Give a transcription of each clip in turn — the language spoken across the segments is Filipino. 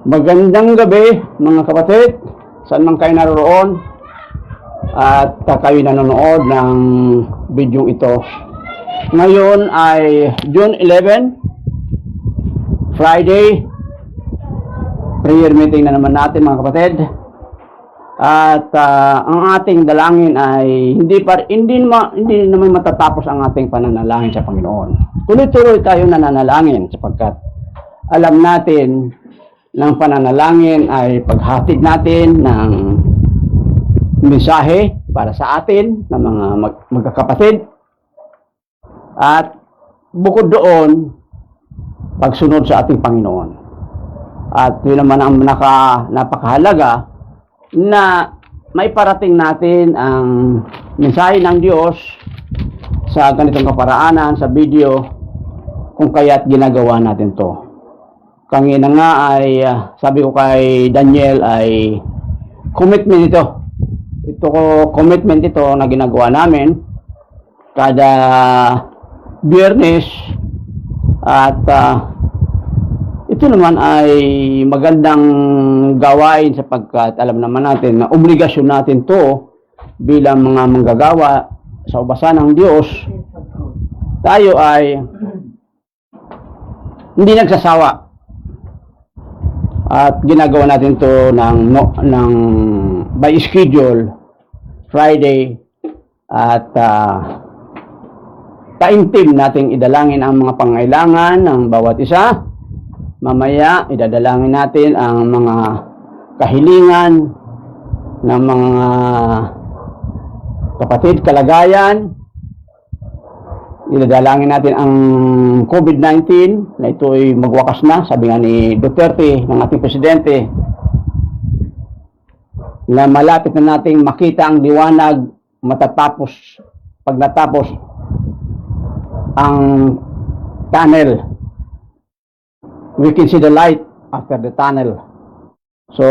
Magandang gabi mga kapatid, saan man kayo naroon at kayo nanonood ng video ito. Ngayon ay June 11, Friday. Prayer meeting na naman natin mga kapatid. At ang ating dalangin ay hindi naman matatapos ang ating pananalangin sa Panginoon. Tuloy-tuloy tayo nananalangin sapagkat alam natin ng pananalangin ay paghatid natin ng mensahe para sa atin ng mga magkakapatid. At bukod doon, pagsunod sa ating Panginoon. At yun naman ang napakahalaga na may parating natin ang mensahe ng Diyos sa ganitong kaparaanan, sa video, kung kaya't ginagawa natin to. Kanina nga ay sabi ko kay Daniel ay commitment ito. Commitment ito na ginagawa namin kada Biyernes at ito naman ay magandang gawain sapagkat alam naman natin na obligasyon natin to bilang mga manggagawa sa ubasan ng Diyos. Tayo ay hindi nagsasawa. At ginagawa natin to ng by schedule Friday at taimtim nating idalangin ang mga pangailangan ng bawat isa. Mamaya idadalangin natin ang mga kahilingan ng mga kapatid, kalagayan. Idadalangin natin ang COVID-19 na ito ay magwakas na, sabi nga ni Duterte, ng ating presidente, na malapit na nating makita ang liwanag pag natapos ang tunnel. We can see the light after the tunnel. So,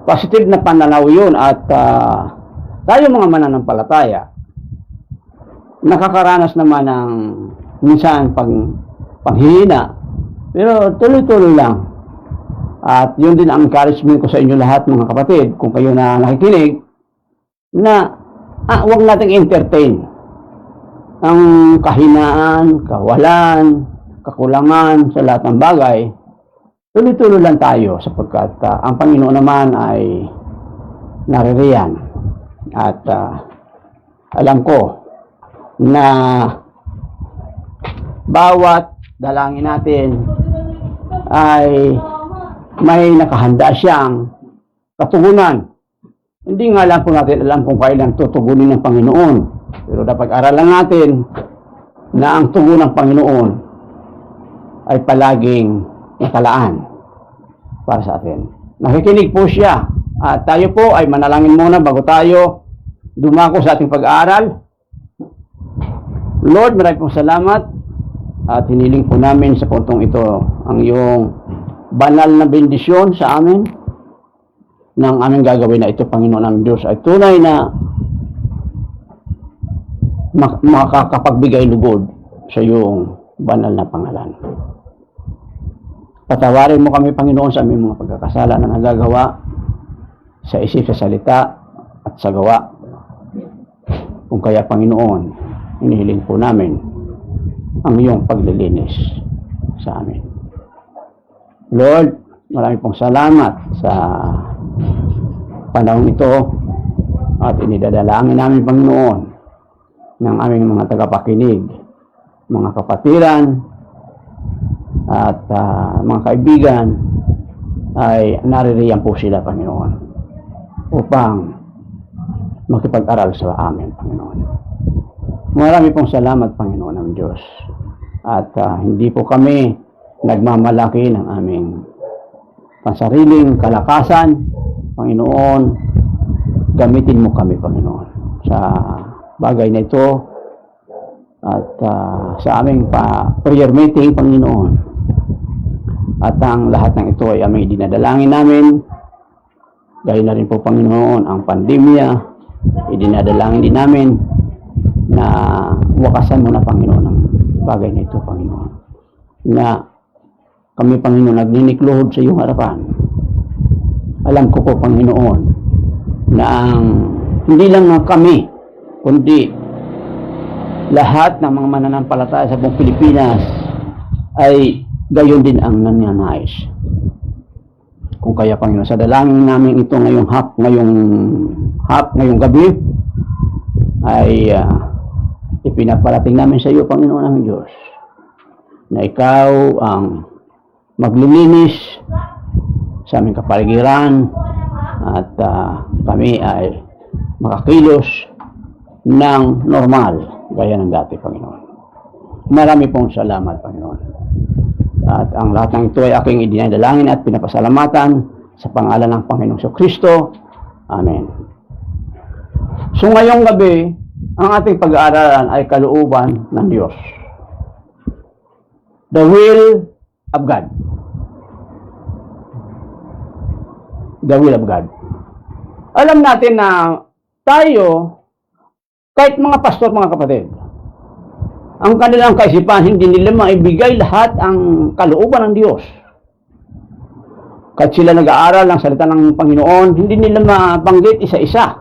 positive na pananaw yun at tayo mga mananampalataya, nakakaranas naman ng minsan panghihina, pero tuloy-tuloy lang. At yun din ang encouragement ko sa inyo lahat mga kapatid, kung kayo na nakikinig, na huwag nating entertain ang kahinaan, kawalan, kakulangan sa lahat ng bagay. Tuloy-tuloy lang tayo sapagkat ang Panginoon naman ay naririyan. At alam ko na bawat dalangin natin ay may nakahanda siyang katugunan. Hindi nga lang po natin alam kung kailan tutugunin ng Panginoon. Pero dapat aralan natin na ang tugon ng Panginoon ay palaging nakalaan para sa atin. Nakikinig po siya. At tayo po ay manalangin muna bago tayo dumako sa ating pag-aaral. Lord, maraming pong salamat at hiniling po namin sa puntong ito ang iyong banal na bendisyon sa amin ng aming gagawin na ito, Panginoon ng Diyos, ay tunay na makakapagbigay lugod sa iyong banal na pangalan. Patawarin mo kami, Panginoon, sa aming mga pagkakasala na nagagawa sa isip, sa salita at sa gawa. Kung kaya, Panginoon, hinihiling po namin ang iyong paglilinis sa amin. Lord, maraming pong salamat sa panahon ito at inidadalangin namin, Panginoon, ng aming mga tagapakinig, mga kapatiran at mga kaibigan ay naririyan po sila, Panginoon, upang makipag-aral sa amin, Panginoon. Marami pong salamat, Panginoon ng Diyos. At hindi po kami nagmamalaki ng aming pansariling kalakasan. Panginoon, gamitin mo kami, Panginoon, sa bagay na ito at sa aming prayer meeting, Panginoon. At ang lahat ng ito ay aming dinadalangin namin. Gaya na rin po, Panginoon, ang pandemya, idinadalangin din namin na wakasan mo na, Panginoon, ang bagay na ito, Panginoon. Na kami, Panginoon, nagninikluhod sa iyong harapan. Alam ko po, Panginoon, na ang hindi lang kami, kundi lahat ng mga mananampalataya sa buong Pilipinas ay gayon din ang nanyanais. Kung kaya, Panginoon, sa dalangin namin ito ngayong gabi, ay ipinaparating namin sa iyo, Panginoon namin Diyos, na ikaw ang maglilinis sa aming kapaligiran at kami ay makakilos ng normal gaya ng dati, Panginoon. Marami pong salamat, Panginoon. At ang lahat ng ito ay aking idinadalangin at pinapasalamatan sa pangalan ng Panginoong Kristo. Amen. So ngayong gabi, ang ating pag-aaralan ay kalooban ng Diyos. The will of God. The will of God. Alam natin na tayo, kahit mga pastor, mga kapatid, ang kanilang kaisipan, hindi nila maibigay lahat ang kalooban ng Diyos. Kahit sila nag-aaral ng salita ng Panginoon, hindi nila mabanggit isa-isa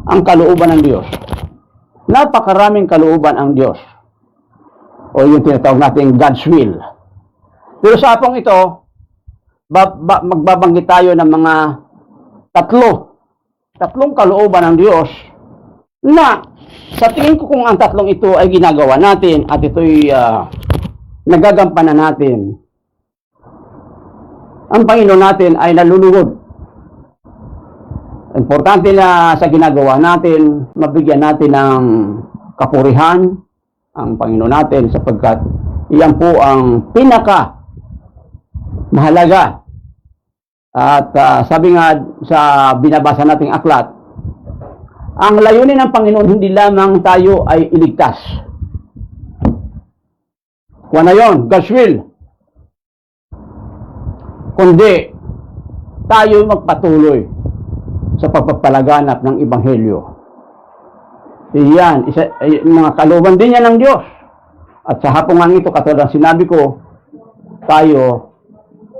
ang kalooban ng Diyos. Napakaraming kalooban ang Diyos. O yung tinatawag natin God's will. Pero sa apong ito, magbabanggit tayo ng mga tatlong kalooban ng Diyos na sa tingin ko kung ang tatlong ito ay ginagawa natin at ito'y nagagampanan natin, ang Panginoon natin ay nalulugod. Importante na sa ginagawa natin, mabigyan natin ng kapurihan ang Panginoon natin sapagkat iyan po ang pinaka mahalaga. At sabi nga sa binabasa nating aklat, ang layunin ng Panginoon hindi lamang tayo ay iligtas. Kung ano yun, God's will. Kundi tayo magpatuloy sa pagpapalaganap ng Ebanghelyo. Iyan, mga kalooban din yan ng Diyos. At sa hapungan ito, katulad ng sinabi ko, tayo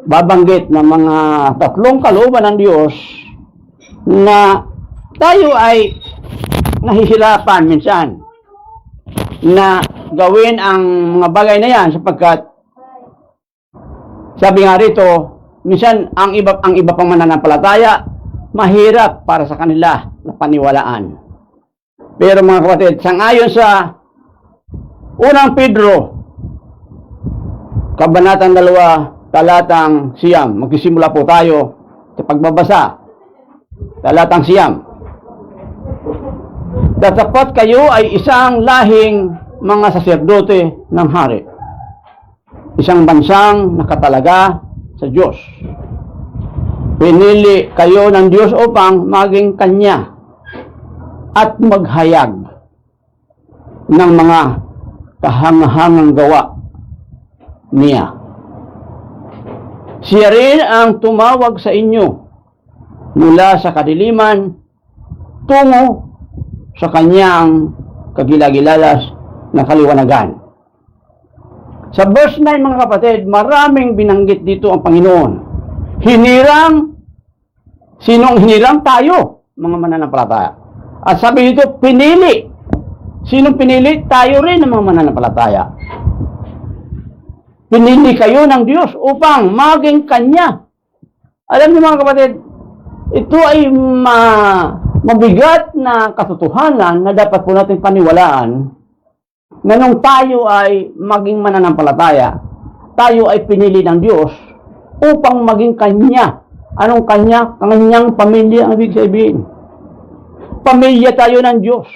babanggit ng mga tatlong kalooban ng Diyos na tayo ay nahihirapan minsan na gawin ang mga bagay na yan sapagkat sabi nga rito, minsan ang iba pang mananampalataya mahirap para sa kanila na paniwalaan. Pero mga kapatid, sangayon sa unang Pedro, kabanatang 2, talatang 9, magsisimula po tayo sa pagbabasa. Talatang 9. Datapat kayo ay isang lahing mga saserdote ng hari. Isang bansang nakatalaga sa Diyos. Pinili kayo ng Diyos upang maging Kanya at maghayag ng mga kahangahangang gawa niya. Siya rin ang tumawag sa inyo mula sa kadiliman tungo sa kanyang kagilagilalas na kaliwanagan. Sa verse 9, mga kapatid, maraming binanggit dito ang Panginoon. Hinirang, sinong hinirang? Tayo, mga mananampalataya. At sabi dito, pinili. Sinong pinili? Tayo rin ang mga mananampalataya. Pinili kayo ng Diyos upang maging Kanya. Alam niyo mga kapatid, ito ay mabigat na katotohanan na dapat po natin paniwalaan na nung tayo ay maging mananampalataya, tayo ay pinili ng Diyos upang maging Kanya. Anong Kanya? Kanyang pamilya ang ibig sabihin. Pamilya tayo ng Diyos.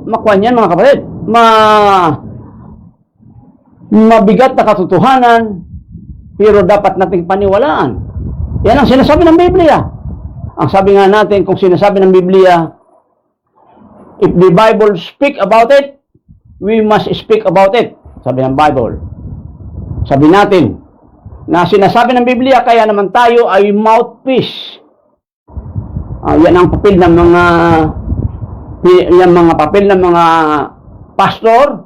Makuha yan mga kapatid. Mabigat na katotohanan, pero dapat nating paniwalaan. Yan ang sinasabi ng Biblia. Ang sabi nga natin, kung sinasabi ng Biblia, if the Bible speak about it, we must speak about it. Sabi ng Bible. Sabi natin, na sinasabi ng Biblia, kaya naman tayo ay mouthpiece. Yan ang papel ng mga papel ng mga pastor,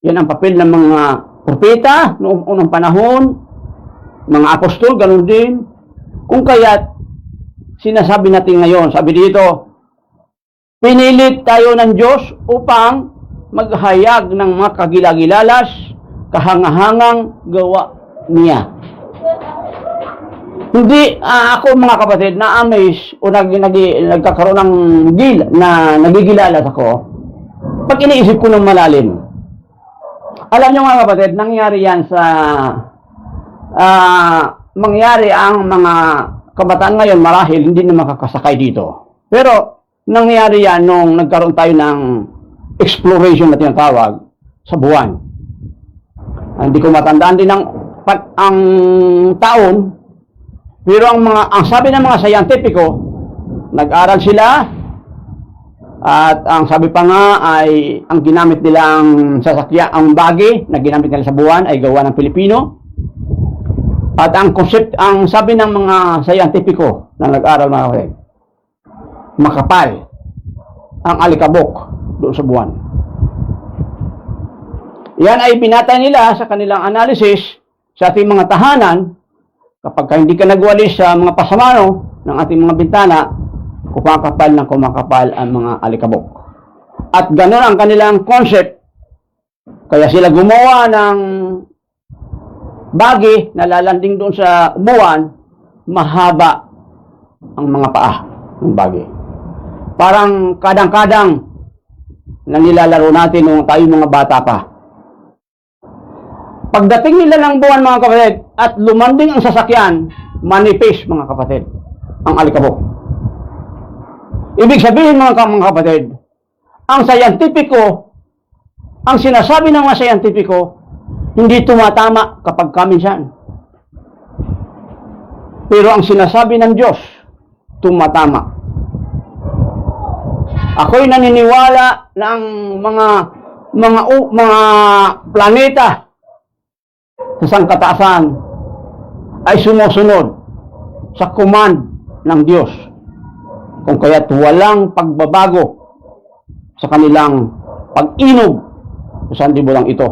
Yan ang papel ng mga propeta noong unang panahon, mga apostol, ganun din. Kung kaya't sinasabi natin ngayon, sabi dito, pinilit tayo ng Diyos upang maghayag ng mga kagilagilalas, kahangahangang gawa niya. Hindi ako mga kapatid na-amaze o nagkakaroon ng nagigilalas ako pag iniisip ko ng malalim. Alam niyo mga kapatid, nangyari yan sa mangyari ang mga kabataan ngayon marahil hindi na makakasakay dito. Pero nangyari yan nung nagkaroon tayo ng exploration na tinatawag sa buwan. Hindi ko matandaan din ang taon, pero ang sabi ng mga scientifico, nag-aral sila at ang sabi pa nga ay ang ginamit nilang sasakyan, ang bagay na ginamit nila sa buwan ay gawa ng Pilipino. At ang sabi ng mga scientifico na nag-aral mga kapatid, makapal ang alikabok doon sa buwan. Yan ay binatay nila sa kanilang analysis sa ating mga tahanan. Kapag hindi ka nagwalis sa mga pasamano ng ating mga bintana, kumakapal ang mga alikabok. At ganoon ang kanilang concept. Kaya sila gumawa ng bagay na lalanding doon sa buwan, mahaba ang mga paa ng bagay. Parang kadang-kadang na nilalaro natin nung tayo mga bata pa. Pagdating nila ng buwan mga kapatid at lumanding ang sasakyan, manipis mga kapatid ang alikabok. Ibig sabihin mga kapatid, ang scientifico, ang sinasabi ng mga scientifico, hindi tumatama kapag kaminsan. Pero ang sinasabi ng Diyos, tumatama. Ako'y naniniwala na ang mga planeta sa sangkataasan ay sumusunod sa command ng Diyos. Kung kaya't walang pagbabago sa kanilang pag-inog sa sanlibutan ito.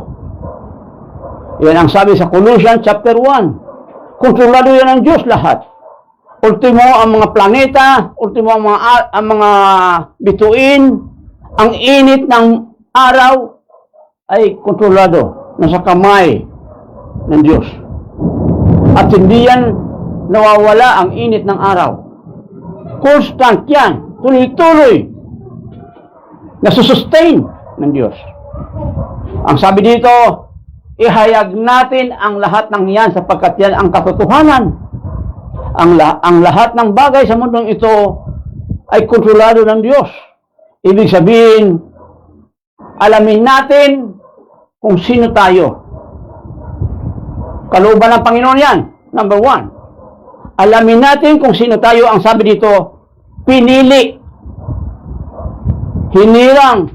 Yan ang sabi sa Colossians chapter 1. Kontrolado yan ng Diyos lahat. Ultimo ang mga planeta, ultimo ang mga bituin, ang init ng araw ay kontrolado nasa kamay ng Diyos. At hindi yan nawawala ang init ng araw. Constant yan, tuloy-tuloy, nasusustain ng Diyos. Ang sabi dito, ihayag natin ang lahat ng yan sapagkat yan ang katotohanan. Ang lahat ng bagay sa mundong ito ay kontrolado ng Diyos. Ibig sabihin, alamin natin kung sino tayo. Kalooban ng Panginoon yan. Number 1. Alamin natin kung sino tayo. Ang sabi dito, pinili, hinirang,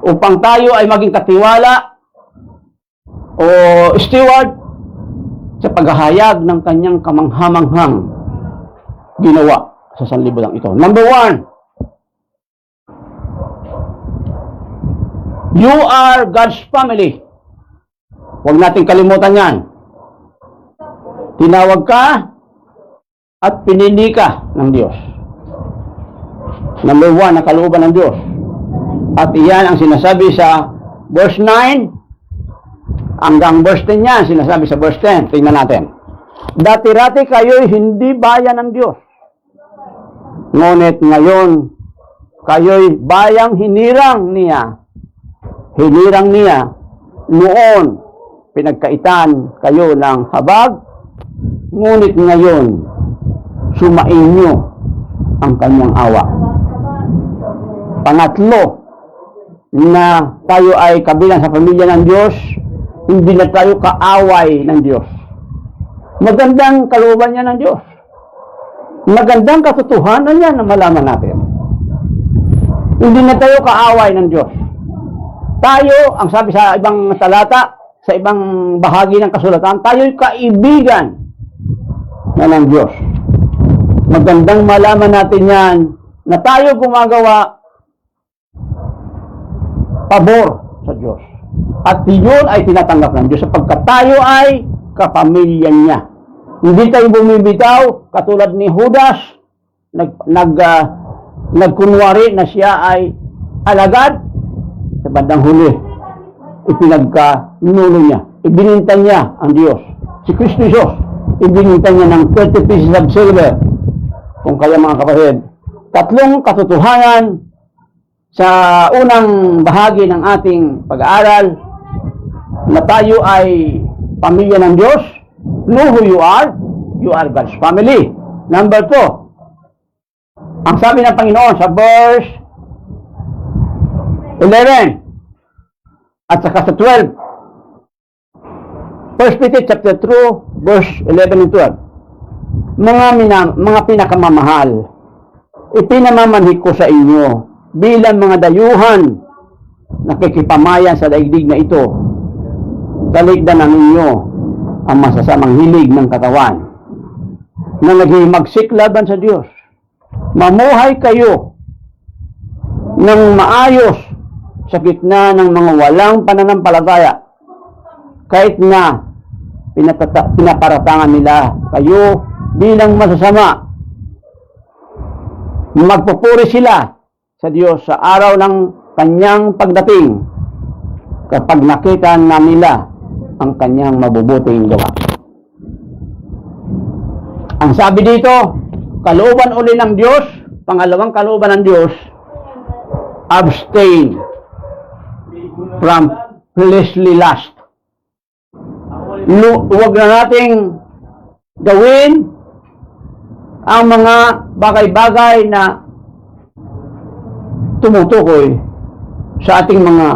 upang tayo ay maging katiwala o steward sa paghahayag ng kanyang kamanghamanghang ginawa sa sanlibutan ito. Number 1. You are God's family. Huwag natin kalimutan yan. Tinawag ka at pinili ka ng Diyos. Number 1, nakalooban ng Diyos. At iyan ang sinasabi sa verse 9 hanggang verse 10 yan. Sinasabi sa verse 10. Tingnan natin. Dati-rati kayo'y hindi bayan ng Diyos. Ngunit ngayon, kayo'y bayang hinirang niya. Hinirang niya noon. Pinagkaitan kayo ng habag, ngunit ngayon, sumainyo ang kanyang awa. Pangatlo, na tayo ay kabilang sa pamilya ng Diyos, hindi na tayo kaaway ng Diyos. Magandang kalooban niya ng Diyos. Magandang katotohanan niya na malaman natin. Hindi na tayo kaaway ng Diyos. Tayo, ang sabi sa ibang talata, sa ibang bahagi ng kasulatan, tayo'y kaibigan na ng Diyos. Magandang malaman natin yan na tayo gumagawa pabor sa Diyos. At yun ay tinatanggap ng Diyos sapagkat tayo ay kapamilya niya. Hindi tayo bumibitaw katulad ni Judas, nagkunwari na siya ay alagad. Sa bandang huli, ipinagkanulo niya. Ibininta niya ang Diyos. Si Kristo Diyos, ibininta niya ng 30 pieces of silver. Kung kaya mga kapatid, tatlong katotohanan sa unang bahagi ng ating pag-aaral na tayo ay pamilya ng Diyos. Know who you are God's family. Number 2, ang sabi ng Panginoon sa verse 11 at saka sa 12. 1 Peter chapter 2 verse 11 and 12. Mga pinakamamahal, ipinamamanhik ko sa inyo bilang mga dayuhan nakikipamayan sa daigdig na ito. Talikdan ninyo ang masasamang hilig ng katawan na naghihimagsik laban sa Diyos. Mamuhay kayo ng maayos sa gitna ng mga walang pananampalataya, kahit na pinaparatangan nila kayo bilang masasama. Magpupuri sila sa Diyos sa araw ng kanyang pagdating kapag nakita na nila ang kanyang mabubuting gawa. Ang sabi dito, kalooban uli ng Diyos, pangalawang kalooban ng Diyos, abstain from fleshly lust. Huwag na nating gawin ang mga bagay-bagay na tumutukoy sa ating mga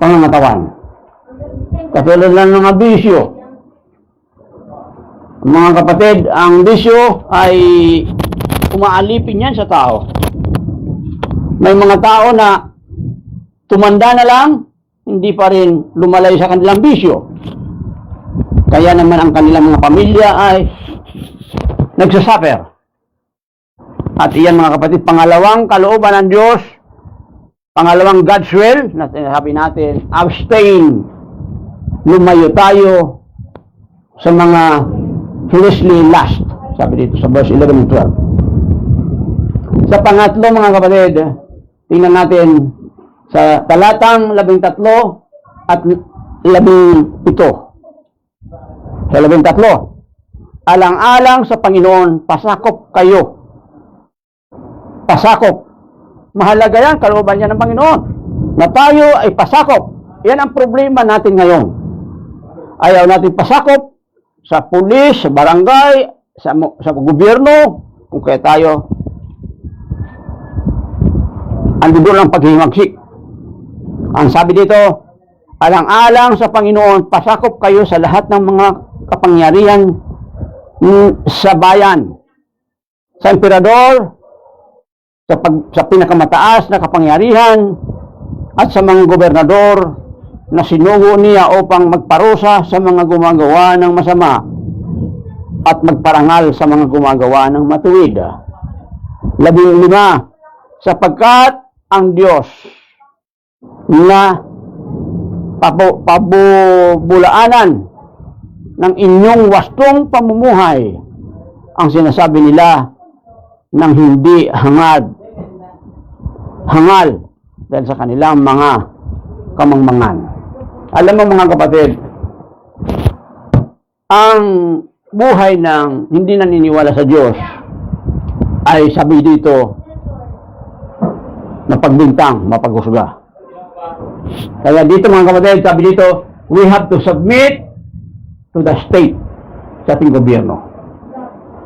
pangangatawan. Katulad lang ng mga bisyo. Mga kapatid, ang bisyo ay umaalipin yan sa tao. May mga tao na tumanda na lang, hindi pa rin lumalayo sa kanilang bisyo. Kaya naman ang kanilang mga pamilya ay nagsasuffer. At iyan mga kapatid, pangalawang kalooban ng Diyos, pangalawang God's will, na sinasabi natin, abstain. Lumayo tayo sa mga fleshly lust. Sabi dito sa verse 11 and 12. Sa pangatlo mga kapatid, tingnan natin sa talatang 13 at 17. Sa 13, alang-alang sa Panginoon, pasakop kayo. Pasakop. Mahalaga yan, kalooban niya ng Panginoon. Na tayo ay pasakop. Yan ang problema natin ngayon. Ayaw natin pasakop sa pulis, sa barangay, sa gobyerno, kung kaya tayo ando doon ang paghihimagsik. Ang sabi dito, alang-alang sa Panginoon, pasakop kayo sa lahat ng mga kapangyarihan sa bayan, sa emperador, sa pinakamataas na kapangyarihan, at sa mga gobernador na sinugo niya upang magparusa sa mga gumagawa ng masama at magparangal sa mga gumagawa ng matuwid. 15, sapagkat ang Diyos na pabulaanan ng inyong wastong pamumuhay ang sinasabi nila ng hindi hangal dahil sa kanilang mga kamangmangan. Alam mo mga kapatid, ang buhay ng hindi naniniwala sa Diyos ay sabi dito na pagbintang, mapaghusga. Kaya dito mga kapatid, sabi dito, we have to submit to the state sa ating gobyerno.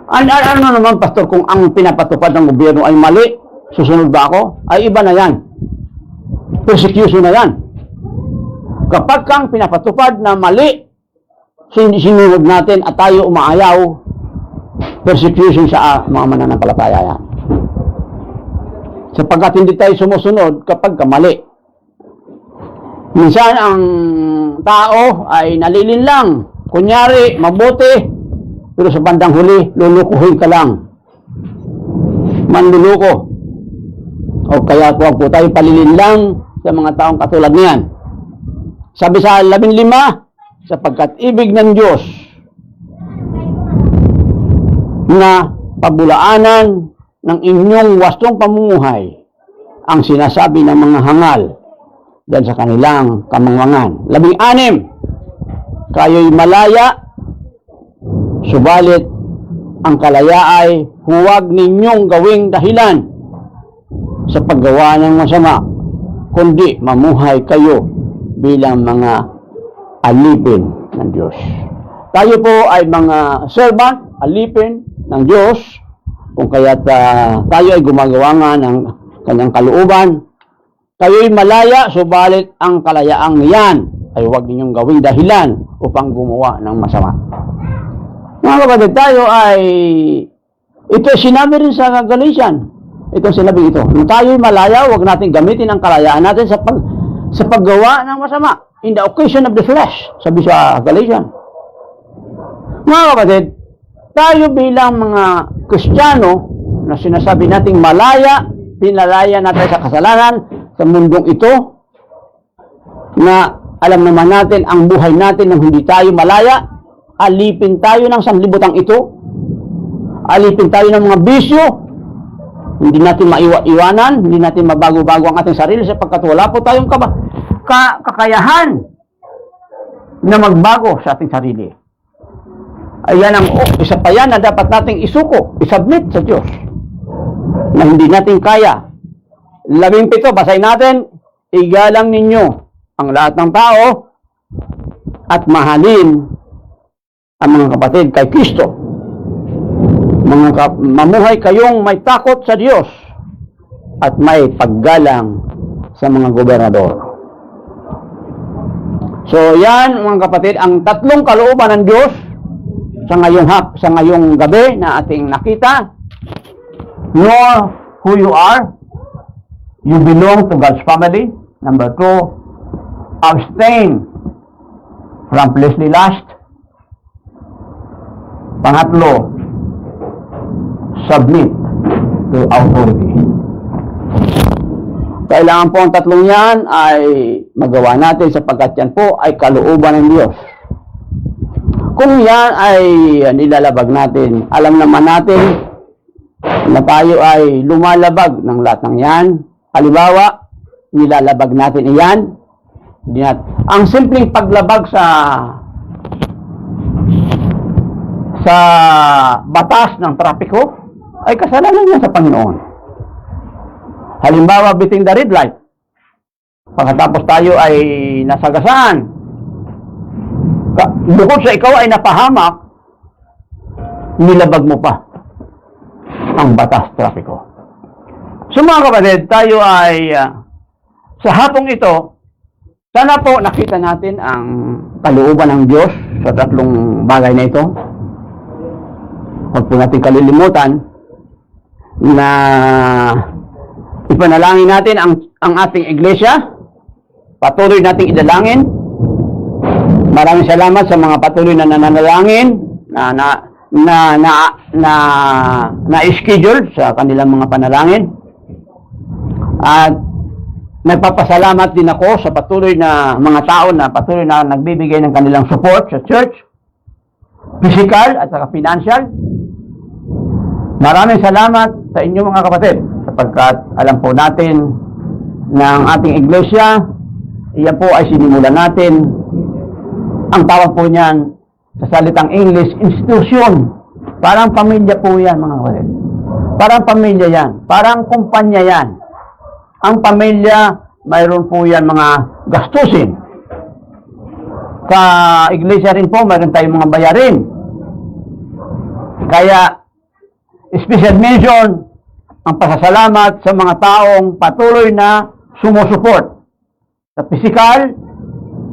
Ano naman, pastor, kung ang pinapatupad ng gobyerno ay mali, susunod ba ako? Ay iba na yan. Persecution na yan. Kapag kang pinapatupad na mali, sinunod natin at tayo umaayaw, persecution sa mga mananampalataya yan. Sapagkat hindi tayo sumusunod kapag mali. Minsan ang tao ay nalilinlang. Kunyari, mabuti, pero sa bandang huli, lulukuhin ka lang. Manluluko. O kaya huwag po tayo palilinlang sa mga taong katulad niyan. Sabi sa 15, sapagkat ibig ng Diyos na pabulaanan ng inyong wastong pamumuhay ang sinasabi ng mga hangal dahil sa kanilang kamangmangan. 16, kayo'y malaya, subalit ang kalaya ay huwag ninyong gawing dahilan sa paggawa ng masama, kundi mamuhay kayo bilang mga alipin ng Diyos. Tayo po ay mga servant, alipin ng Diyos, kung kaya't tayo ay gumagawa nga ng kanyang kalooban. Kayo'y malaya, subalit ang kalayaang niyan ay huwag ninyong gawing dahilan upang gumawa ng masama. Mga kapatid, tayo ay, ito sinabi rin sa Galatian, itong sinabi ito, kung tayo'y malaya, huwag natin gamitin ang kalayaan natin sa paggawa ng masama. In the occasion of the flesh, sabi sa Galatian. Mga kapatid, tayo bilang mga Kristiyano na sinasabi nating malaya, pinalaya natin sa kasalanan sa mundong ito, na alam naman natin ang buhay natin nang hindi tayo malaya, alipin tayo ng sanglibutang ito, alipin tayo ng mga bisyo, hindi natin maiwanan, hindi natin mabago-bago ang ating sarili sapagkat wala po tayong kakayahan na magbago sa ating sarili. Ayan ang isa pa yan na dapat nating isuko, isubmit sa Diyos na hindi natin kaya. 17, basahin natin, igalang ninyo ang lahat ng tao at mahalin ang mga kapatid kay Kristo. Mamuhay kayong may takot sa Diyos at may paggalang sa mga gobernador. So yan mga kapatid, ang tatlong kalooban ng Diyos sa ngayong gabi na ating nakita. Know who you are. You belong to God's family. Number 2, abstain from fleshly lust. Pangatlo, submit to authority. Kailangan po ang tatlong yan ay magawa natin sapagkat yan po ay kalooban ng Diyos. Kung yan ay nilalabag natin, alam naman natin na tayo ay lumalabag ng lahat ng yan. Halimbawa, nilalabag natin iyan. Ang simpleng paglabag sa batas ng trapiko ay kasalanan niya sa Panginoon. Halimbawa, biting the red light. Pagkatapos tayo ay nasagasaan. Bukod sa ikaw ay napahamak, nilabag mo pa ang batas trapiko. So mga kapatid, tayo ay sa hapong ito, sana po nakita natin ang kalooban ng Diyos sa tatlong bagay na ito. Huwag po natin kalilimutan na ipanalangin natin ang ating iglesia. Patuloy nating idalangin. Maraming salamat sa mga patuloy na nananalangin na schedule sa kanilang mga panalangin. At nagpapasalamat din ako sa patuloy na mga tao na patuloy na nagbibigay ng kanilang support sa church, physical at saka financial. Maraming salamat sa inyo mga kapatid sapagkat alam po natin na ang ating iglesia, iyan po ay sinimulan natin. Ang tawag po niyan sa salitang English, institution. Parang pamilya po yan mga kapatid. Parang pamilya yan. Parang kumpanya yan. Ang pamilya, mayroon po yan mga gastusin. Sa iglesia rin po, mayroon tayong mga bayarin. Kaya, special mention ang pasasalamat sa mga taong patuloy na sumusuport sa pisikal,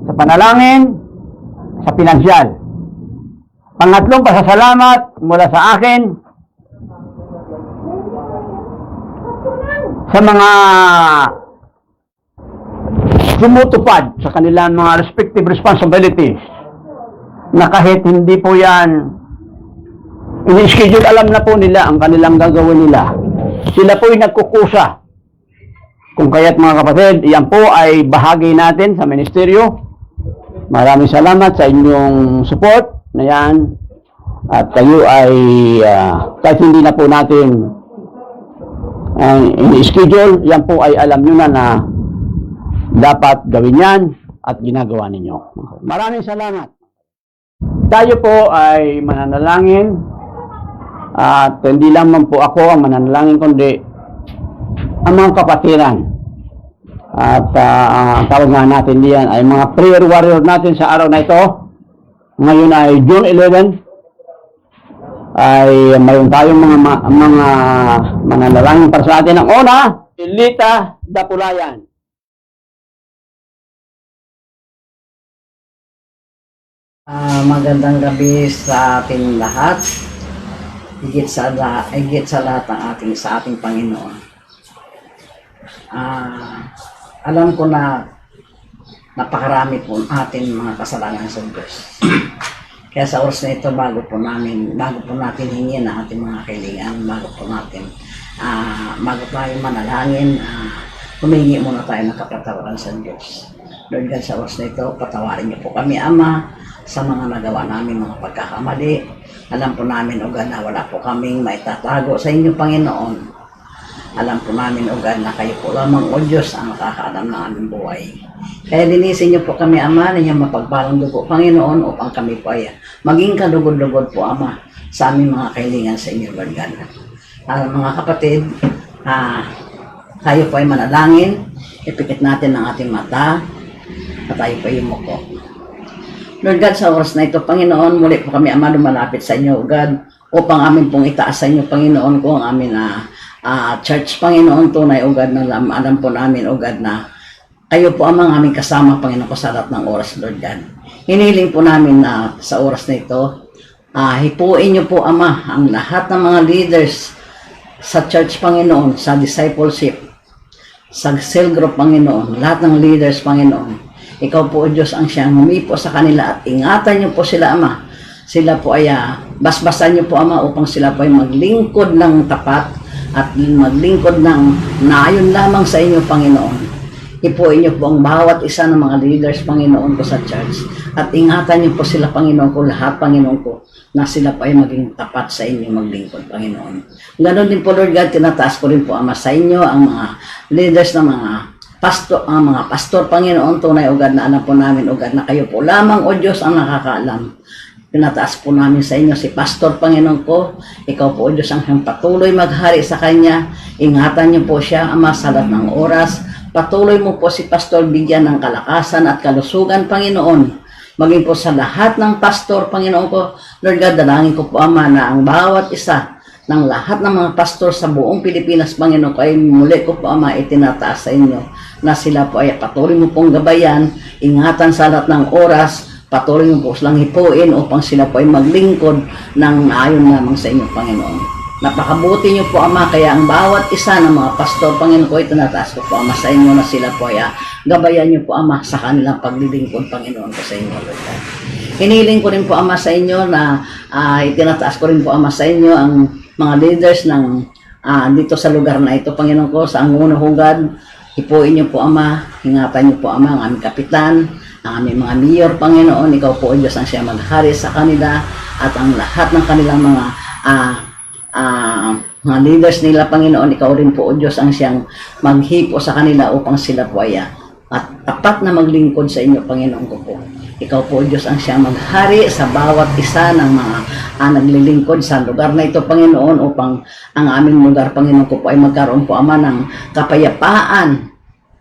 sa panalangin, sa pinansyal. Pangatlong pasasalamat mula sa akin sa mga sumutupad sa kanilang mga respective responsibilities na kahit hindi po yan ini-schedule, alam na po nila ang kanilang gagawin nila. Sila po'y nagkukusa Kung kaya't mga kapatid, yan po ay bahagi natin sa ministeryo. Maraming salamat sa inyong support na yan. At kayo ay kahit hindi na po natin in-schedule, yan po ay alam nyo na dapat gawin yan at ginagawa ninyo. Maraming salamat. Tayo po ay mananalangin at hindi lamang po ako ang mananalangin kundi ang mga kapatiran. At tawag nga natin diyan ay mga prayer warrior natin sa araw na ito. Ngayon ay June 11 ay mayroon tayong mga mananalangin para sa atin. Ang una, Lita Dapulayan. Magandang gabi sa ating lahat. Higit sa lahat sa ating Panginoon. Alam ko na napakarami po ating mga kasalanan sa Diyos. Kaya sa oras na ito, bago po natin hingin ang ating mga kailangan, bago tayo manalangin, humingi muna tayo ng kapatawaran sa Diyos. Lord God, sa oras na ito, patawarin niyo po kami, Ama, sa mga nagawa namin mga pagkakamali. Alam po namin, O God, na wala po kaming maitatago sa inyo, Panginoon. Alam po namin, O God, na kayo po lamang, O Diyos, ang nakakaalam ng aming buhay. Kaya linisin niyo po kami, Ama, na niyang mapagpalang dugo, Panginoon, upang kami po ay maging kadugod-dugod po, Ama, sa aming mga kailangan sa inyo, Lord God. Mga kapatid, tayo po ay manalangin, ipikit natin ang ating mata, at tayo po ay yumuko. Lord God, sa oras na ito, Panginoon, muli po kami, Ama, lumalapit sa inyo, O God, upang amin pong itaas sa inyo, Panginoon, kung amin church, Panginoon, tunay, O God, na alam po namin, O God, na kayo po amang aming kasama, Panginoon, ko sa lahat ng oras, Lord God. Hiniling po namin na sa oras na ito, hipuin niyo po, Ama, ang lahat ng mga leaders sa church, Panginoon, sa discipleship, sa cell group, Panginoon, lahat ng leaders, Panginoon. Ikaw po, O Diyos, ang siyang humipo sa kanila at ingatan niyo po sila, Ama. Sila po ay basbasan niyo po, Ama, upang sila po ay maglingkod ng tapat at maglingkod ng naayon lamang sa inyo, Panginoon. Hipuin niyo po ang bawat isa ng mga leaders, Panginoon ko, sa church. At ingatan niyo po sila, Panginoon ko, lahat, Panginoon ko, na sila pa ay maging tapat sa inyo maglingkod, Panginoon. Ganon din po, Lord God, tinataas ko rin po, Ama, sa inyo ang mga leaders ng mga pastor, Panginoon, tunay, O God, na alam po namin, O God, na kayo po lamang, O Diyos, ang nakakaalam. Pinataas po namin sa inyo si Pastor, Panginoon ko. Ikaw po, O Diyos, ang patuloy maghari sa kanya. Ingatan niyo po siya, Ama, sa lahat ng oras. Patuloy mo po si Pastor bigyan ng kalakasan at kalusugan, Panginoon. Maging po sa lahat ng pastor, Panginoon ko. Lord God, dalangin ko po, Ama, na ang bawat isa ng lahat ng mga pastor sa buong Pilipinas, Panginoon ko, ay muli ko po, Ama, itinataas sa inyo na sila po ay patuloy mo pong gabayan, ingatan sa lahat ng oras, patuloy mo po silang hipuin upang sila po ay maglingkod ng ayon lamang sa inyo, Panginoon. Napakabuti niyo po, Ama, kaya ang bawat isa ng mga pastor, Panginoon ko, itinataas ko po, Ama, sa inyo na sila po ay gabayan niyo po, Ama, sa kanilang paglilingkod, Panginoon ko, sa inyo, Lord God. Hiniling ko rin po, Ama, sa inyo na itinataas ko rin po, Ama, sa inyo ang mga leaders ng dito sa lugar na ito, Panginoon ko, sa Angono Hugad. Hipuin niyo po, Ama, ingatan niyo po, Ama, ang aming kapitan, ang aming mga mayor, Panginoon. Ikaw po, O Diyos, ang siya maghari sa kanila at ang lahat ng kanilang mga leaders nila, Panginoon. Ikaw rin po, O Diyos, ang siyang maghipo sa kanila upang sila po ay at tapat na maglingkod sa inyo, Panginoon ko po. Ikaw po, O Diyos, ang siyang maghari sa bawat isa ng mga naglilingkod sa lugar na ito, Panginoon, upang ang aming lugar, Panginoon ko po, ay magkaroon po, Ama, ng kapayapaan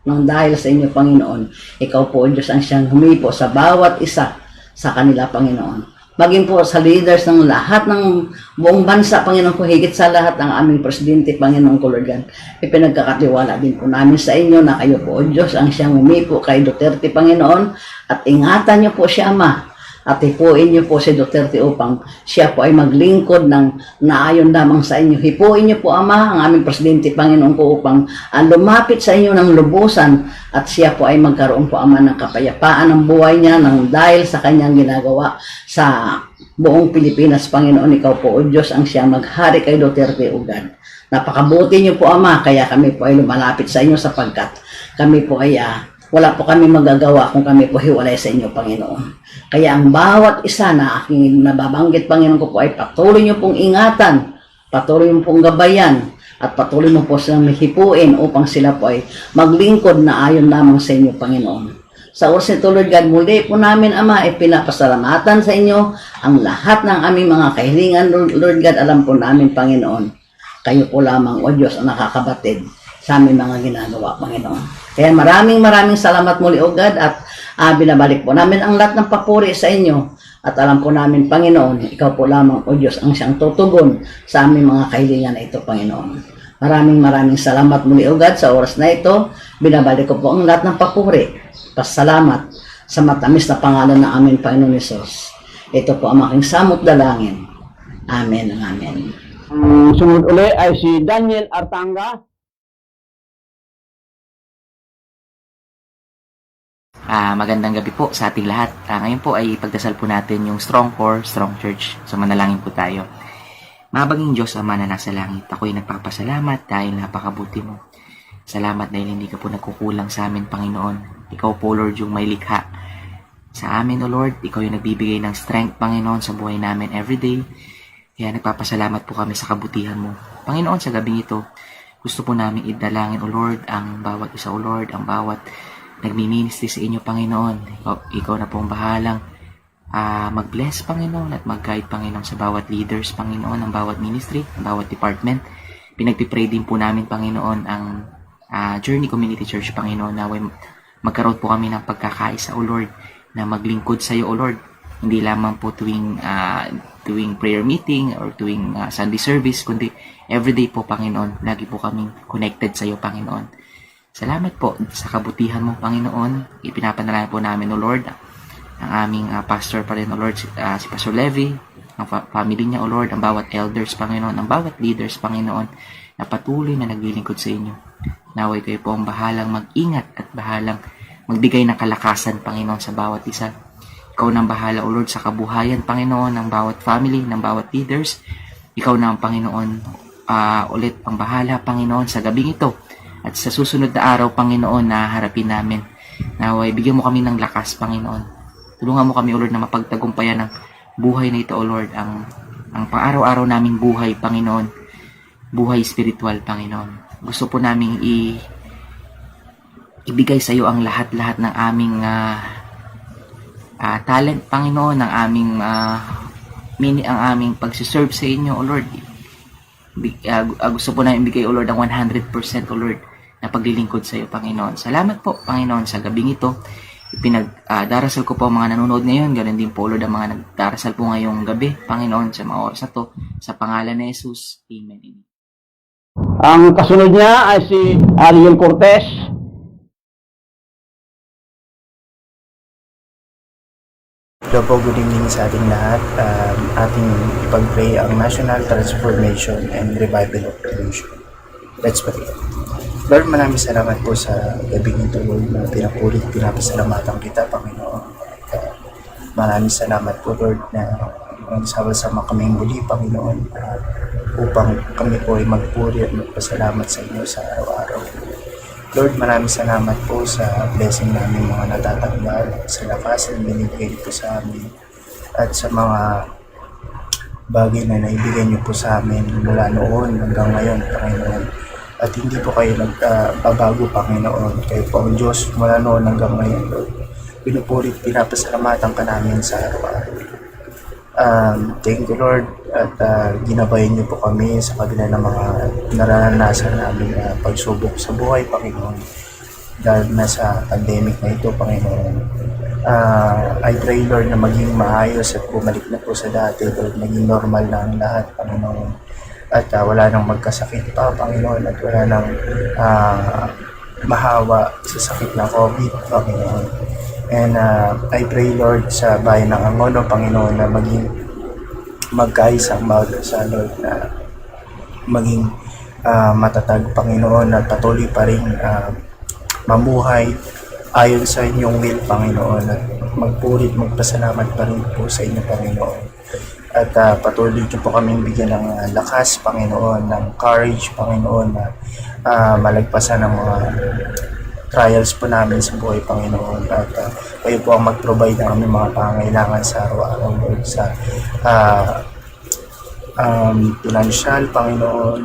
ng dahil sa inyo, Panginoon. Ikaw po, O Diyos, ang siyang humipo sa bawat isa sa kanila, Panginoon. Maging po sa leaders ng lahat ng buong bansa, Panginoon ko, higit sa lahat ang aming presidente, Panginoon ko, Lord God. Ipinagkakatiwala din po namin sa inyo na kayo po, O Diyos, ang siyang humipo kay Duterte, Panginoon, at ingatan niyo po siya, Ama, at hipuin niyo po si Duterte upang siya po ay maglingkod ng naayon lamang sa inyo. Hipuin niyo po, Ama, ang aming presidente, Panginoon ko, upang lumapit sa inyo ng lubusan at siya po ay magkaroon po, Ama, ng kapayapaan ng buhay niya ng dahil sa kanyang ginagawa sa buong Pilipinas, Panginoon. Ikaw po, O Diyos, ang siya maghari kay Duterte, O God. Napakabuti niyo po, Ama, kaya kami po ay lumalapit sa inyo sapagkat kami po ay wala po kami magagawa kung kami po hiwalay sa inyo, Panginoon. Kaya ang bawat isa na aking nababanggit, Panginoon ko po, ay patuloy niyo pong ingatan, patuloy niyo pong gabayan, at patuloy mo po silang hipuin upang sila po ay maglingkod na ayon lamang sa inyo, Panginoon. Sa oras nito, Lord God, muli po namin, Ama, ay pinapasalamatan sa inyo ang lahat ng aming mga kahilingan, Lord God. Alam po namin, Panginoon, kayo po lamang, O Diyos, ang nakakabatid sa aming mga ginagawa, Panginoon. Kaya maraming salamat muli, O God, at binabalik po namin ang lahat ng papuri sa inyo. At alam po namin, Panginoon, ikaw po lamang, O Diyos, ang siyang tutugon sa aming mga kahilingan na ito, Panginoon. Maraming salamat muli, O God, sa oras na ito. Binabalik ko po ang lahat ng papuri. Pasalamat sa matamis na pangalan ng aming Panginoon Hesus. Ito po ang aking samot dalangin. Amen and amen. Sunod uli ay si Daniel Artanga. Magandang gabi po sa ating lahat. Ngayon po ay pagdasal po natin yung Strong Core, Strong Church. So manalangin po tayo. Mabaging Diyos, Ama na nasa langit, ako'y nagpapasalamat dahil napakabuti mo. Salamat dahil hindi ka po nagkukulang sa amin, Panginoon. Ikaw po, Lord, yung may likha sa amin, O Lord. Ikaw yung nagbibigay ng strength, Panginoon, sa buhay namin everyday. Kaya nagpapasalamat po kami sa kabutihan mo. Panginoon, sa gabing ito, gusto po namin idalangin, O Lord, ang bawat isa, O Lord, ang bawat nagmi-ministry sa inyo, Panginoon. Ikaw na po ang bahalang mag-bless, Panginoon, at mag-guide, Panginoon, sa bawat leaders, Panginoon, ng bawat ministry, ng bawat department. Pinagpipray din po namin, Panginoon, ang Journey Community Church, Panginoon, na magkaroon po kami ng pagkakaisa, O Lord, na maglingkod sa iyo, O Lord. Hindi lamang po tuwing prayer meeting or tuwing Sunday service, kundi everyday po, Panginoon. Lagi po kaming connected sa iyo, Panginoon. Salamat po sa kabutihan mo, Panginoon. Ipinapanalangin po namin, O Lord, ang aming pastor pa rin, O Lord, si Pastor Levi, ang family niya, O Lord, ang bawat elders, Panginoon, ang bawat leaders, Panginoon, na patuloy na naglilingkod sa inyo. Naway kayo po ang bahalang mag-ingat at bahalang magbigay ng kalakasan, Panginoon, sa bawat isa. Ikaw na ang bahala, O Lord, sa kabuhayan, Panginoon, ng bawat family, ng bawat leaders. Ikaw na ang Panginoon, ulit ang bahala, Panginoon, sa gabing ito. At sa susunod na araw, Panginoon, na harapin namin. Naway, bigyan mo kami ng lakas, Panginoon. Tulungan mo kami, O Lord, na mapagtagumpayan ng buhay na ito, O Lord, ang pang-araw-araw naming buhay, Panginoon. Buhay spiritual, Panginoon. Gusto po naming ibigay sa iyo ang lahat-lahat ng aming talent, Panginoon, ng aming ang aming pagsiserve sa inyo, O Lord. Gusto po namin ibigay, O Lord, ang 100%, O Lord, na paglilingkod sa iyo, Panginoon. Salamat po, Panginoon, sa gabing ito. Darasal ko po ang mga nanonood ngayon. Ganun din po, Lord, ang mga nagdarasal po ngayong gabi, Panginoon, sa mga oras na to. Sa pangalan ni Jesus. Amen. Ang kasunod niya ay si Ariel Cortez. Hello po, good evening sa ating lahat. Ating ipag-pray ang National Transformation and Revival of Creation. Let's pray. Lord, maraming salamat po sa gabing ito, Lord, na pinapasalamatan kita, Panginoon. At maraming salamat po, Lord, na magsama-sama kami muli, Panginoon, upang kami po ay magpuri at magpasalamat sa inyo sa araw-araw. Lord, maraming salamat po sa blessing namin mga natatanggap, sa lakas na binibigay po sa amin, at sa mga bagay na naibigay niyo po sa amin mula noon hanggang ngayon, Panginoon. At hindi po kayo nagbabago, Panginoon. Kayo po ang Diyos mula noon hanggang ngayon, Lord. Pinupulit, pinapasalamatan ka namin sa araw-araw. Thank you, Lord, at ginabayan niyo po kami sa kabila ng mga naranasan namin na pagsubok sa buhay, Panginoon. Dahil na sa pandemic na ito, Panginoon. I pray, Lord, na maging maayos at bumalik na po sa dati, Lord, maging normal na ang lahat, Panginoon. At wala nang magkasakit pa, Panginoon, at wala nang mahawa sa sakit ng COVID, Panginoon. And I pray, Lord, sa bayan ng Angono, Panginoon, na maging magkaisa ang bawat isa, Lord, na maging matatag, Panginoon, at patuloy pa rin mamuhay ayon sa inyong will, Panginoon, at magpurit, magpasalamat pa rin po sa inyo, Panginoon. At patuloy niyo po kaming bigyan ng lakas, Panginoon, ng courage, Panginoon, na malagpasan ng mga trials po namin sa buhay, Panginoon. At kayo po ang mag-provide ng aming mga pangangailangan sa araw-araw, Lord, sa financial, Panginoon,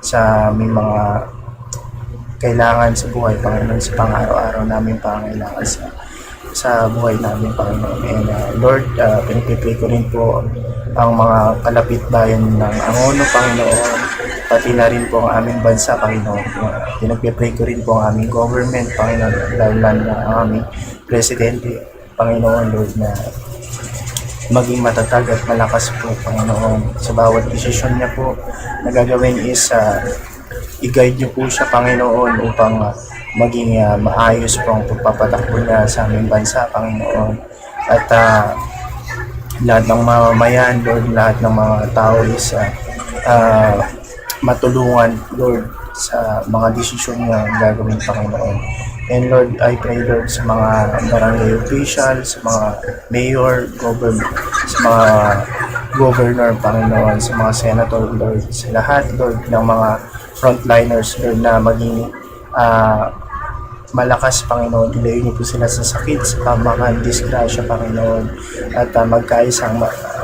sa aming mga kailangan sa buhay, Panginoon, sa pang-araw-araw namin pangangailangan sa buhay namin, Panginoon. And Lord, pinipipray ko rin po ang mga kalapit bayan ng Angono, Panginoon, pati na rin po ang aming bansa, Panginoon. Pinagpipray ko rin po ang aming government, Panginoon, lalo na ang aming presidente, Panginoon, Lord, na maging matatag at malakas po, Panginoon, sa bawat desisyon niya po na gagawin is i-guide niyo po siya, Panginoon, upang maging maayos po ang pagpapatakbo niya sa aming bansa, Panginoon. At lahat ng mamamayan, Lord, lahat ng mga tao is matulungan, Lord, sa mga desisyon niya gagawin, Panginoon. And Lord, I pray, Lord, sa mga barangay officials, sa mga mayor, sa mga governor, Panginoon, sa mga senator, Lord, sa lahat, Lord, ng mga frontliners, Lord, na maging malakas, Panginoon. Ilayo niyo po sila sa sakit, sa kamakan, disgrasya, Panginoon. At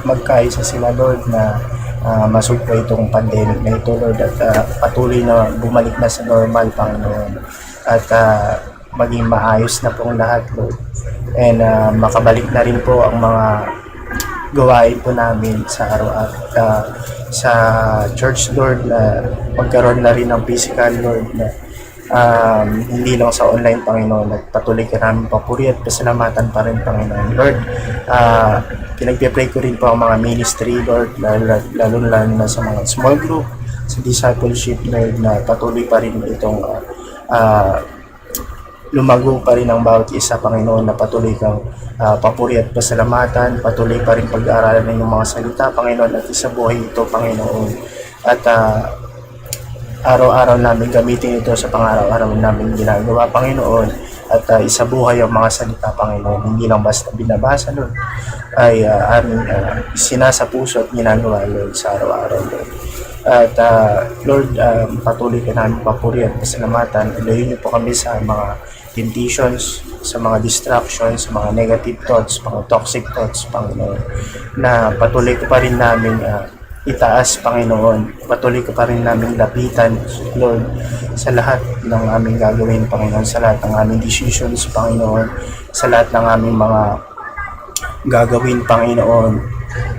magkaisa sila, Lord, na masugpo itong pandemic na ito, Lord, at patuloy na bumalik na sa normal, Panginoon. At maging maayos na pong lahat, Lord. And makabalik na rin po ang mga gawain po namin sa araw-araw sa church, Lord, na magkaroon na rin ng physical, Lord, na hindi lang sa online, Panginoon, at patuloy ka namin papuri at pasalamatan pa rin, Panginoon. Lord, pinagpipray ko rin po ang mga ministry, Lord, lalo na sa mga small group, sa discipleship, Lord, na patuloy pa rin itong lumago pa rin ang bawat isa, Panginoon, na patuloy kang papuri at pasalamatan, patuloy pa rin pag-aaralan ng mga salita, Panginoon, at isabuhay ito, Panginoon. At araw-araw namin gamitin ito sa pang-araw-araw namin ginagawa, Panginoon, at isabuhay ang mga salita, Panginoon. Hindi lang basta binabasa, Lord, ay aming sinasa puso at ginagawa, Lord, sa araw-araw, Lord. At Lord, patuloy ka namin papuri at pasalamatan. Ilayo niyo po kami sa mga temptations, sa mga distractions, sa mga negative thoughts, mga toxic thoughts, Panginoon, na patuloy ko pa rin namin itaas, Panginoon. Patuloy ko pa rin namin lapitan, Lord, sa lahat ng aming gagawin, Panginoon, sa lahat ng aming decisions, Panginoon, sa lahat ng aming mga gagawin, Panginoon,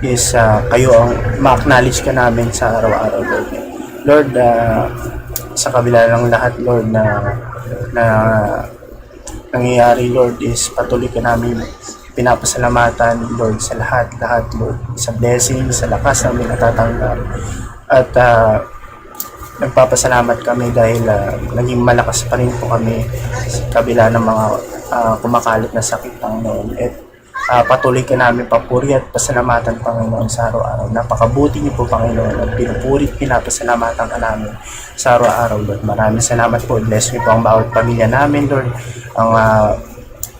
is kayo ang ma-acknowledge ka namin sa araw-araw, Lord. Lord, sa kabila ng lahat, Lord, na nangyayari, Lord, is patuloy ka namin pinapasalamatan, Lord, sa lahat, Lord, sa blessing, sa lakas na may natatanggap. At nagpapasalamat kami dahil naging malakas pa rin po kami sa kabila ng mga kumakalat na sakit, Panginoon. At patuloy ka namin papuri at pasalamatan, Panginoon, sa araw-araw. Napakabuti niyo po, Panginoon, at pinupuri at pinapasalamatan ka namin sa araw-araw, Lord. Maraming salamat po. Bless niyo po ang bawat pamilya namin, Lord, ang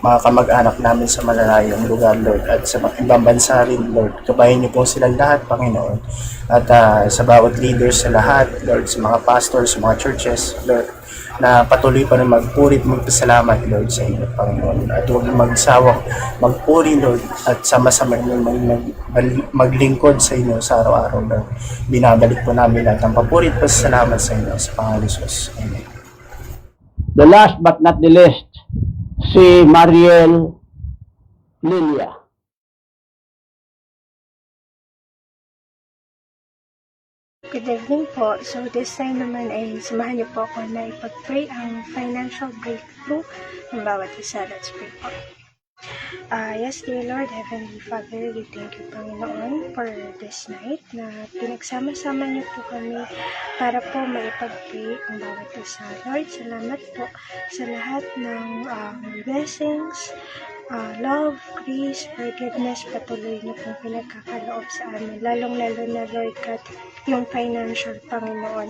mga kamag-anak namin sa malalayong lugar, Lord, at sa ibang bansa rin, Lord. Kabayan niyo po silang lahat, Panginoon. At sa bawat leaders sa lahat, Lord, sa mga pastors, sa mga churches, Lord, na patuloy pa rin magpuri at magpasalamat, Lord, sa inyo, Panginoon. At huwag magsawang magpuri, Lord, at sama-sama maglingkod sa inyo sa araw-araw, Lord. Binabalik po namin lahat ang papuri at pasalamat sa inyo sa Pangalan ni Jesus. Amen. The last but not the least, si Mariel Lilia. Good evening po. So this time naman ay samahan niyo po ako na ipag-pray ang financial breakthrough ng bawat isa. Let's pray po. Yes, dear Lord, Heavenly Father, we thank you, Panginoon, for this night na pinagsama-sama niyo po kami para po maipag-pray ang bawat isa. Lord, salamat po sa lahat ng blessings love, grace, forgiveness, patuloy niyo pong pinagkakaloob sa amin. Lalong-lalo na, Lord God, yung financial, Panginoon,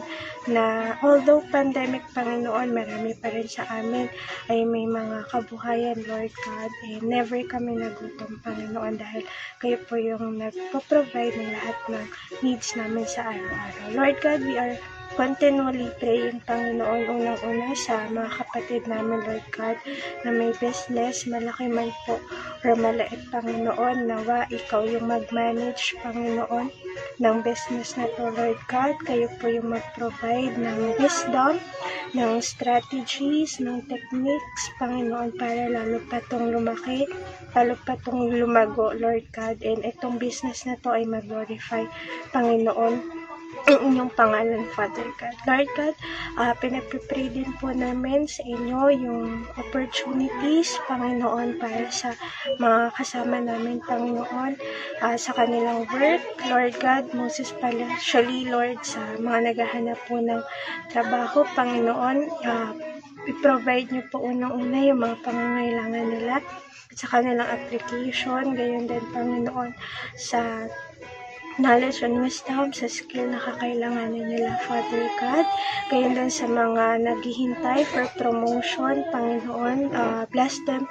na although pandemic, Panginoon, marami pa rin sa amin ay may mga kabuhayan, Lord God, never kami nagutom, Panginoon, dahil kayo po yung nagpo-provide ng lahat ng needs namin sa araw-araw. Lord God, we are continually praying, Panginoon, unang-una sa mga kapatid namin, Lord God, na may business, malaki man po or maliit, Panginoon, nawa ikaw yung mag-manage, Panginoon, ng business na to, Lord God. Kayo po yung mag-provide ng wisdom, ng strategies, ng techniques, Panginoon, para lalo pa itong lumaki, lalo pa itong lumago, Lord God, and itong business na to ay mag-glorify, Panginoon, ang inyong pangalan, Father God. Lord God, pinagpipray din po namin sa inyo yung opportunities, Panginoon, para sa mga kasama namin, Panginoon, sa kanilang work, Lord God, most especially, Lord, sa mga naghahanap po ng trabaho, Panginoon, i-provide niyo po unang-una yung mga pangangailangan nila sa kanilang application, gayon din, Panginoon, sa knowledge and wisdom, sa skill na kakailanganin nila, Father God. Gayon din sa mga naghihintay for promotion, Panginoon, bless them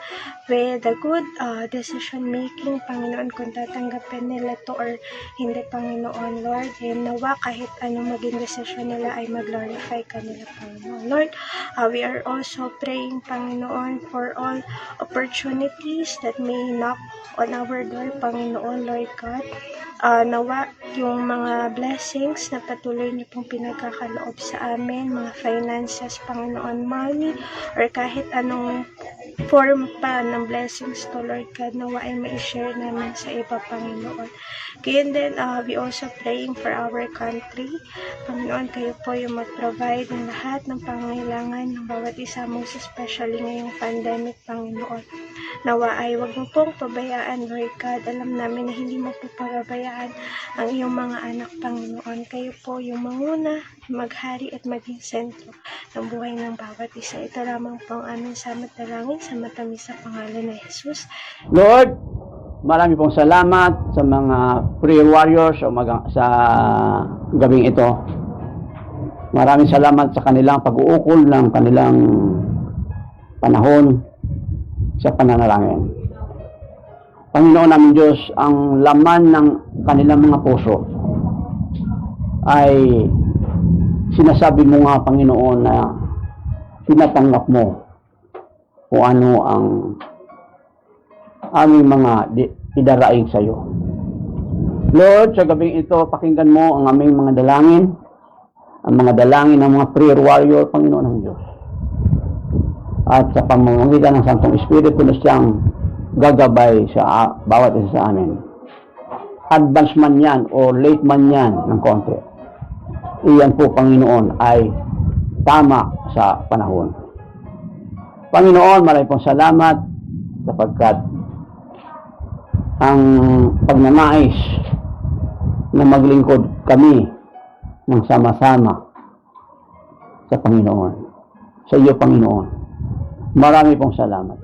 with a good decision making, Panginoon, kung tatanggapin nila to or hindi, Panginoon, Lord. And nawa kahit anong maging decision nila ay mag-glorify ka nila, Panginoon. Lord, we are also praying, Panginoon, for all opportunities that may knock on our door, Panginoon, Lord God. Nawa yung mga blessings na patuloy niyo pong pinagkakaloob sa amin, mga finances, Panginoon, money, or kahit anong form pa ng blessings to, Lord God, nawa ay ma-share namin sa iba, Panginoon. Kaya then, we also praying for our country. Panginoon, kayo po yung mag-provide ng lahat ng pangangailangan ng bawat isa, most especially ngayong pandemic, Panginoon. Nawa ay wag mo pong pabayaan, Lord God. Alam namin na hindi mo po pababayaan ang iyong mga anak, Panginoon. Kayo po yung manguna, maghari at maging sentro ng buhay ng bawat isa. Ito lamang po ang aming salamat dalangin sa matamis sa pangalan ni Jesus. Lord, marami pong salamat sa mga prayer warriors sa gabing ito. Maraming salamat sa kanilang pag-uukol ng kanilang panahon sa pananalangin. Panginoon namin Diyos, ang laman ng kanilang mga puso ay sinasabi mo nga, Panginoon, na tinatanggap mo kung ano ang aming mga idaraig sa iyo. Lord, sa gabing ito, pakinggan mo ang aming mga dalangin, ang mga dalangin ng mga prayer warrior, Panginoon ng Diyos. At sa pamamagitan ng Santong Espiritu na siyang gagabay sa bawat isa sa amin. Advance man yan o late man yan ng konti. Iyan po, Panginoon, ay tama sa panahon. Panginoon, maraming pong salamat sapagkat ang pagnanais na maglingkod kami ng sama-sama sa Panginoon. Sa iyo, Panginoon. Marami pong salamat.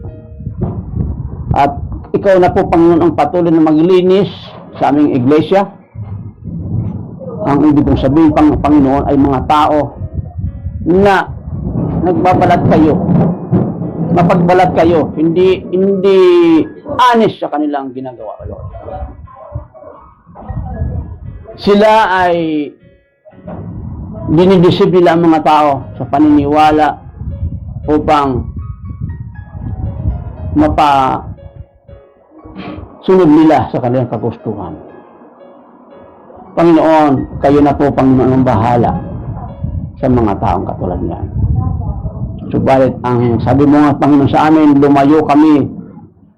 At ikaw na po, Panginoon, ang patuloy na maglinis sa aming iglesia. Ang ibig kong sabihin, Panginoon, ay mga tao na nagbabalat kayo, mapagbalat kayo, hindi honest sa kanilang ginagawa, Lord. Sila ay dinideceive nila ang mga tao sa paniniwala upang sunod nila sa kanilang kagustuhan. Panginoon, kayo na po, Panginoon, ang bahala sa mga taong katulad niyan. Subalit, ang sabi mo nga, Panginoon, sa amin, lumayo kami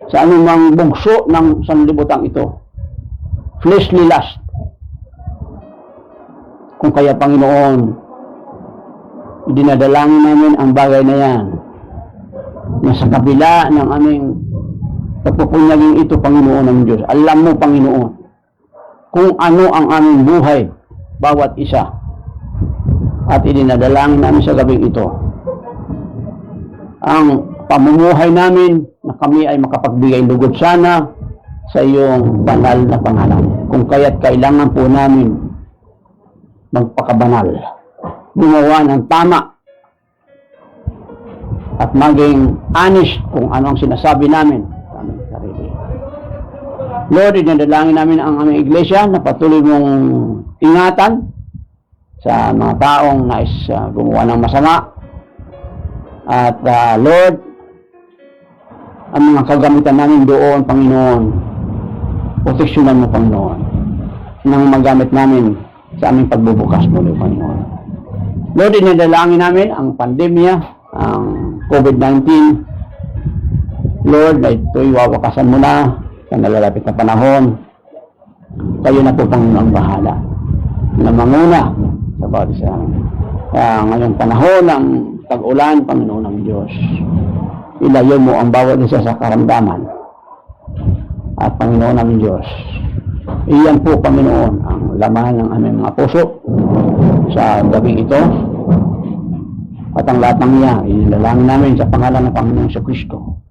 sa anumang bugso ng sanlibutan ito. Fleshly lust. Kung kaya, Panginoon, dinadalangin namin ang bagay na yan, na sa kabila ng aming pagpupunyagin ito, Panginoon ng Diyos. Alam mo, Panginoon, kung ano ang aming buhay, bawat isa. At idinadalangin namin sa gabing ito, ang pamumuhay namin na kami ay makapagbigay lugod sana sa iyong banal na pangalan. Kung kaya't kailangan po namin magpakabanal, gumawa ng tama, at maging honest kung anong sinasabi namin sa aming sarili. Lord, inadalangin namin ang aming iglesia na patuloy mong ingatan sa mga taong nais gumawa ng masama. At Lord, ang mga kagamitan namin doon, Panginoon, proteksyonan mo, Panginoon, nang magamit namin sa aming pagbubukas muli, Panginoon. Lord, inadalangin namin ang pandemya, ang COVID-19. Lord, na ito'y wawakasan mo na sa nalalapit na panahon. Kayo na po, Panginoon, ang bahala na manguna sa bawat isa. Ngayong panahon ng tag-ulan, Panginoon ng Diyos, ilayo mo ang bawat isa sa karamdaman. At Panginoon ng Diyos, iyan po, Panginoon, ang laman ng aming mga puso sa gabing ito. At ang lahat ng iyan, inilalaman namin sa pangalan ng Panginoon sa Kristo.